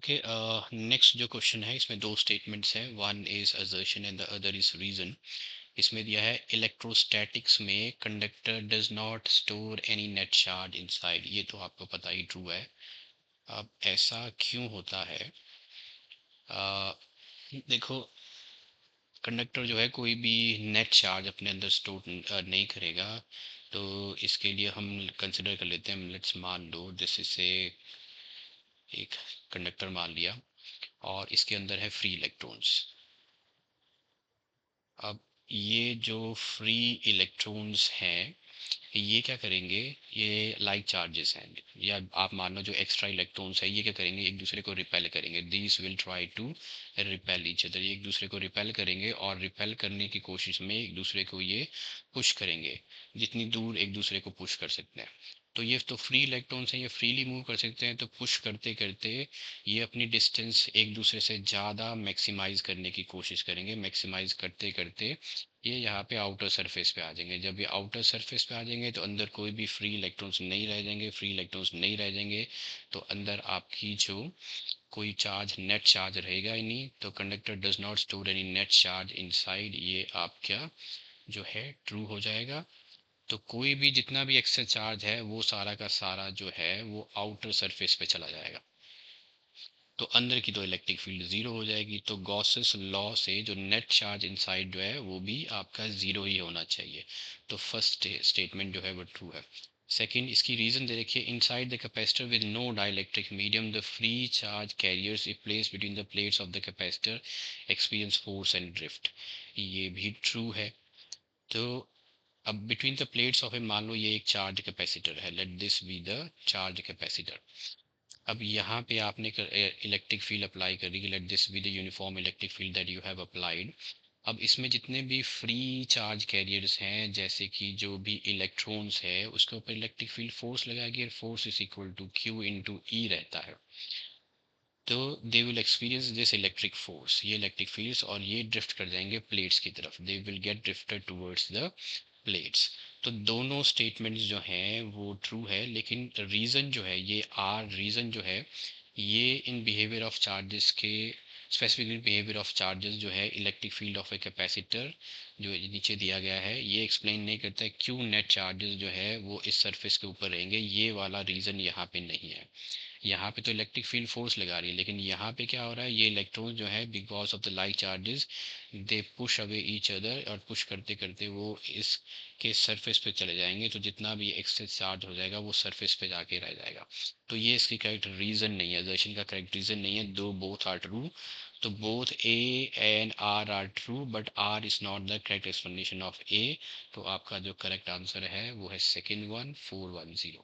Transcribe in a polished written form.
Okay. Next जो question है इसमें दो स्टेटमेंट्स हैं, one is assertion and the other is reason. इसमें दिया है इलेक्ट्रोस्टैटिक्स में conductor does not store any net charge inside. ये तो आपको पता ही ट्रू है। अब ऐसा क्यों होता है? अ, देखो, कंडक्टर जो है कोई भी नेट चार्ज अपने अंदर स्टोर नहीं करेगा। तो इसके लिए हम कंसिडर कर लेते हैं, लेट्स मान लो दिस इज से एक कंडक्टर मान लिया और इसके अंदर है फ्री इलेक्ट्रॉन्स। अब ये जो फ्री इलेक्ट्रॉन्स हैं ये क्या करेंगे? ये लाइक चार्जेस हैं, या आप मान लो जो एक्स्ट्रा इलेक्ट्रॉन्स है ये क्या करेंगे? एक दूसरे को रिपेल करेंगे। These will try to repel each other. ये एक दूसरे को रिपेल करेंगे और रिपेल करने की कोशिश में एक दूसरे को ये पुश करेंगे, जितनी दूर एक दूसरे को पुश कर सकते हैं। तो ये तो फ्री इलेक्ट्रॉन्स हैं, ये फ्रीली मूव कर सकते हैं, तो पुश करते करते ये अपनी डिस्टेंस एक दूसरे से ज़्यादा मैक्सिमाइज करने की कोशिश करेंगे। मैक्सिमाइज करते करते ये यहाँ पे आउटर सरफेस पे आ जाएंगे। जब ये आउटर सरफेस पे आ जाएंगे तो अंदर कोई भी फ्री इलेक्ट्रॉन्स नहीं रह जाएंगे, फ्री इलेक्ट्रॉन्स नहीं रह जाएंगे। तो अंदर आपकी जो कोई चार्ज, नेट चार्ज रहेगा ही नहीं। तो conductor does not store any net charge inside, ये आपका जो है ट्रू हो जाएगा। तो कोई भी जितना भी एक्स्ट्रा चार्ज है वो सारा का सारा जो है वो आउटर सरफेस पे चला जाएगा। तो अंदर की तो इलेक्ट्रिक फील्ड जीरो हो जाएगी। तो गॉसेस लॉ से जो नेट चार्ज इनसाइड जो है वो भी आपका जीरो ही होना चाहिए। तो फर्स्ट स्टेटमेंट जो है वो ट्रू है। सेकंड, इसकी रीजन दे रखिए, inside the capacitor with no dielectric medium the free charge carriers if place between the plates of the capacitor experience force and drift. ये भी ट्रू है। तो अब between the plates of a, मान लो ये एक चार्ज कैपेसिटर है, let this be the charge capacitor. अब यहाँ पे आपने इलेक्ट्रिक फील्ड अप्लाई कर दी, let this be the uniform electric field that you have applied. अब इसमें जितने भी फ्री चार्ज कैरियर्स हैं, जैसे कि जो भी इलेक्ट्रॉन्स है उसके ऊपर इलेक्ट्रिक फील्ड फोर्स लगाएगी, और force is equal to q into E रहता है। तो they will experience this electric force, ये इलेक्ट्रिक फील्ड्स, और ये ड्रिफ्ट कर जाएंगे प्लेट्स की तरफ। They will get drifted towards the plates. तो दोनों स्टेटमेंट्स जो हैं वो ट्रू है, लेकिन रीज़न जो है, ये आर रीज़न जो है, ये इन बिहेवियर ऑफ चार्जेस के, स्पेसिफिकली बिहेवियर ऑफ चार्जेस जो है electric field of a capacitor जो नीचे दिया गया है, ये एक्सप्लेन नहीं करता है क्यों नेट चार्जेस जो है वो इस सरफेस के ऊपर रहेंगे। ये वाला रीज़न यहाँ पे नहीं है। यहाँ पे तो इलेक्ट्रिक फील्ड फोर्स लगा रही है, लेकिन यहाँ पे क्या हो रहा है, ये इलेक्ट्रॉन जो है because of the like charges they push away each other, और पुश करते करते वो इसके सरफेस पे चले जाएंगे। तो जितना भी एक्सेस चार्ज हो जाएगा वो सरफेस पे जाके रह जाएगा। तो ये इसकी करेक्ट रीजन नहीं है, दर्शन का करेक्ट रीजन नहीं है। दो बोथ आर ट्रू। तो both A and R true, but R is not the correct explanation of A. तो आपका जो करेक्ट आंसर है वो है सेकेंड वन, 410।